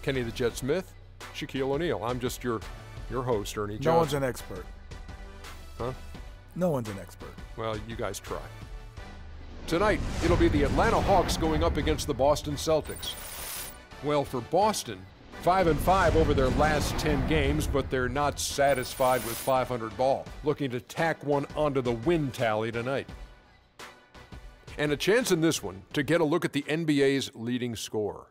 Kenny the Jet Smith, Shaquille O'Neal. I'm just your host, Ernie Johnson. No one's an expert. Huh? No one's an expert. Well, you guys try. Tonight, it'll be the Atlanta Hawks going up against the Boston Celtics. Well, for Boston, 5-5 over their last 10 games, but they're not satisfied with 500 ball. Looking to tack one onto the win tally tonight. And a chance in this one to get a look at the NBA's leading scorer.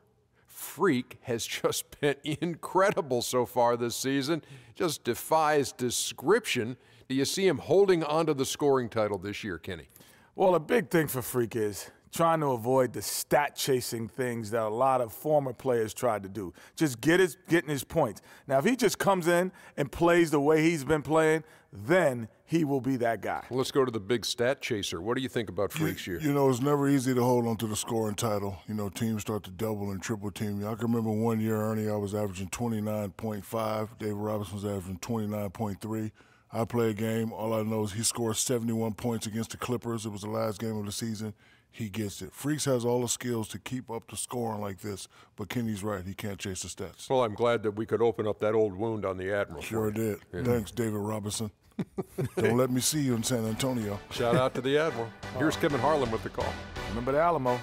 Freak has just been incredible so far this season. Just defies description. Do you see him holding onto the scoring title this year, Kenny? Well, a big thing for Freak is trying to avoid the stat-chasing things that a lot of former players tried to do. Just getting his points. Now, if he just comes in and plays the way he's been playing, then he will be that guy. Well, let's go to the big stat chaser. What do you think about Freak's year? You know, it's never easy to hold on to the scoring title. You know, teams start to double and triple team you. I can remember one year, Ernie, I was averaging 29.5. David Robinson was averaging 29.3. I play a game. All I know is he scored 71 points against the Clippers. It was the last game of the season. He gets it. Freaks has all the skills to keep up the scoring like this, but Kenny's right. He can't chase the stats. Well, I'm glad that we could open up that old wound on the Admiral. Sure did. Yeah. Thanks, David Robinson. Don't let me see you in San Antonio. Shout out to the Admiral. Here's Kevin Harlan with the call. Remember the Alamo.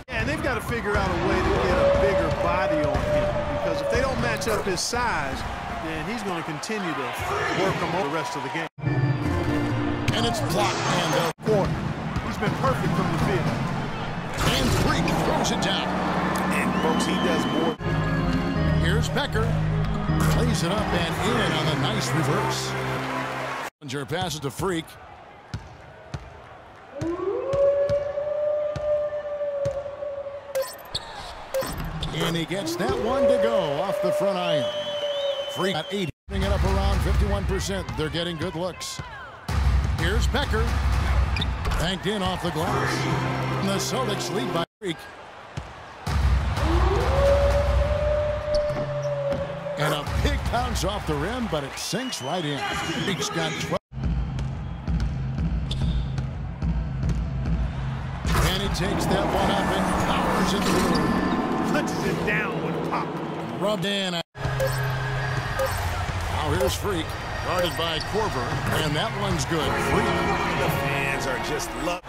And they've got to figure out a way to get a bigger body on him, because if they don't match up his size, then he's going to continue to work him over the rest of the game. And it's blocked and corner. He's been perfect from the field. And Freak throws it down. And folks, he does more. Here's Becker. Plays it up and in on a nice reverse. Passes to Freak. And he gets that one to go off the front iron. Freak at 80, bring it up around 51%. They're getting good looks. Here's Becker. Banked in off the glass. And the Celtics lead by Freak. And a big bounce off the rim, but it sinks right in. Freak's got 12. And he takes that one up and powers it through. Punches it down with pop. Rubbed in. Now here's Freak, guarded by Korver, and that one's good. Freak. The fans are just love.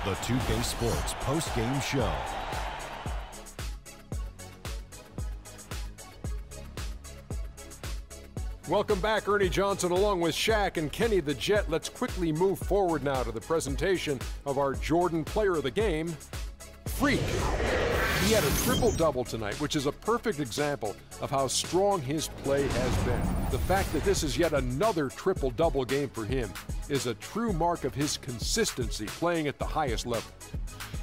The 2K Sports post-game show. Welcome back, Ernie Johnson along with Shaq and Kenny the Jet. Let's quickly move forward now to the presentation of our Jordan Player of the Game, Freak. He had a triple-double tonight, which is a perfect example of how strong his play has been. The fact that this is yet another triple-double game for him is a true mark of his consistency playing at the highest level.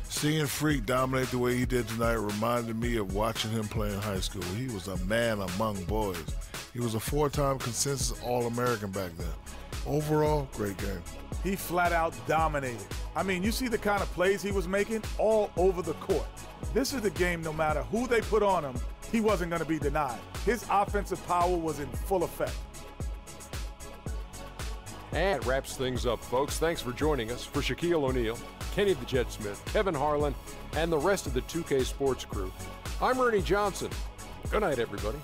Seeing Freak dominate the way he did tonight reminded me of watching him play in high school. He was a man among boys. He was a four-time consensus All-American back then. Overall, great game. He flat out dominated. I mean, you see the kind of plays he was making all over the court. This is the game, no matter who they put on him, he wasn't going to be denied. His offensive power was in full effect. And that wraps things up, folks. Thanks for joining us. For Shaquille O'Neal, Kenny the Jet Smith, Kevin Harlan, and the rest of the 2K Sports crew, I'm Ernie Johnson. Good night, everybody.